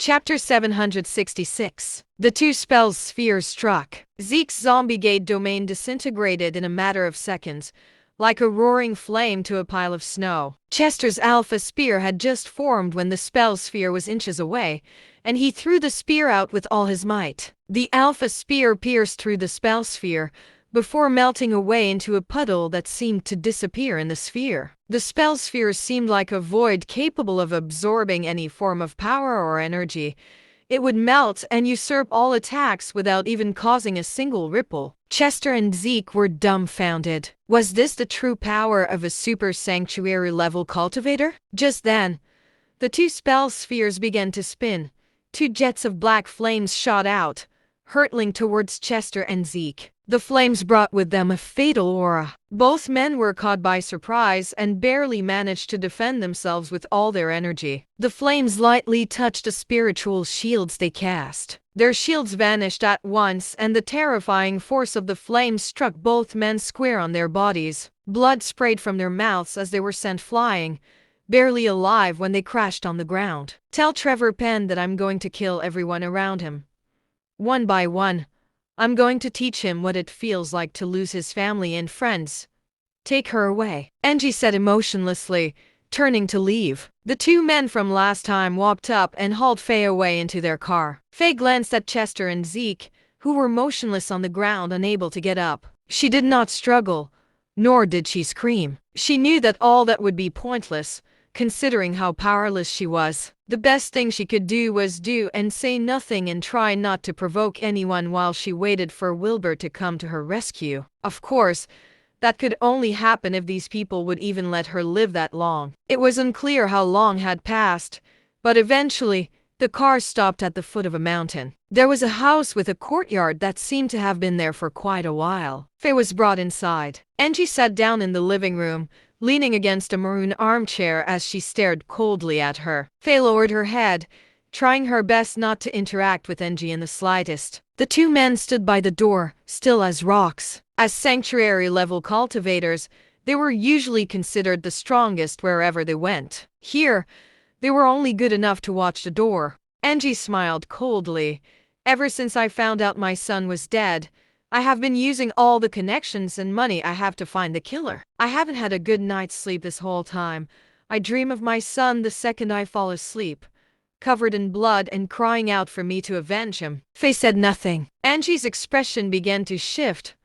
Chapter 766. The two spells spheres struck. Zeke's zombie gate domain disintegrated in a matter of seconds, like a roaring flame to a pile of snow. Chester's alpha spear had just formed when the spell sphere was inches away, and he threw the spear out with all his might. The alpha spear pierced through the spell sphere, before melting away into a puddle that seemed to disappear in the sphere. The spell sphere seemed like a void capable of absorbing any form of power or energy. It would melt and usurp all attacks without even causing a single ripple. Chester and Zeke were dumbfounded. Was this the true power of a super sanctuary level cultivator? Just then, the two spell spheres began to spin. Two jets of black flames shot out, hurtling towards Chester and Zeke. The flames brought with them a fatal aura. Both men were caught by surprise and barely managed to defend themselves with all their energy. The flames lightly touched the spiritual shields they cast. Their shields vanished at once, and the terrifying force of the flames struck both men square on their bodies. Blood sprayed from their mouths as they were sent flying, barely alive when they crashed on the ground. Tell Trevor Penn that I'm going to kill everyone around him. One by one. I'm going to teach him what it feels like to lose his family and friends. Take her away, Angie said emotionlessly, turning to leave. The two men from last time walked up and hauled Faye away into their car. Faye glanced at Chester and Zeke, who were motionless on the ground, unable to get up. She did not struggle, nor did she scream. She knew that all that would be pointless, considering how powerless she was. The best thing she could do was do and say nothing and try not to provoke anyone while she waited for Wilbur to come to her rescue. Of course, that could only happen if these people would even let her live that long. It was unclear how long had passed, but eventually, the car stopped at the foot of a mountain. There was a house with a courtyard that seemed to have been there for quite a while. Faye was brought inside. Angie sat down in the living room, leaning against a maroon armchair as she stared coldly at her. Faye lowered her head, trying her best not to interact with Angie in the slightest. The two men stood by the door, still as rocks. As sanctuary-level cultivators, they were usually considered the strongest wherever they went. Here, they were only good enough to watch the door. Angie smiled coldly. Ever since I found out my son was dead, I have been using all the connections and money I have to find the killer. I haven't had a good night's sleep this whole time. I dream of my son the second I fall asleep, covered in blood and crying out for me to avenge him. Faye said nothing. Angie's expression began to shift,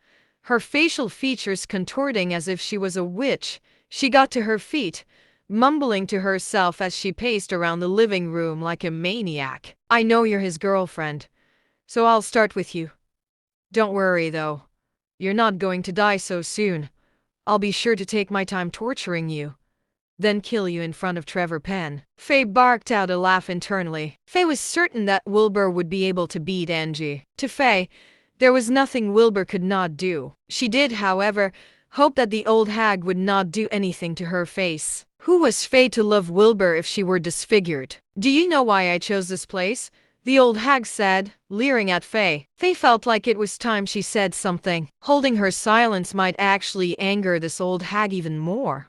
her facial features contorting as if she was a witch. She got to her feet, mumbling to herself as she paced around the living room like a maniac. I know you're his girlfriend, so I'll start with you. Don't worry, though. You're not going to die so soon. I'll be sure to take my time torturing you, then kill you in front of Trevor Penn. Faye barked out a laugh internally. Faye was certain that Wilbur would be able to beat Angie. To Faye, there was nothing Wilbur could not do. She did, however, hope that the old hag would not do anything to her face. Who was Faye to love Wilbur if she were disfigured? Do you know why I chose this place? The old hag said, leering at Faye. Faye felt like it was time she said something. Holding her silence might actually anger this old hag even more.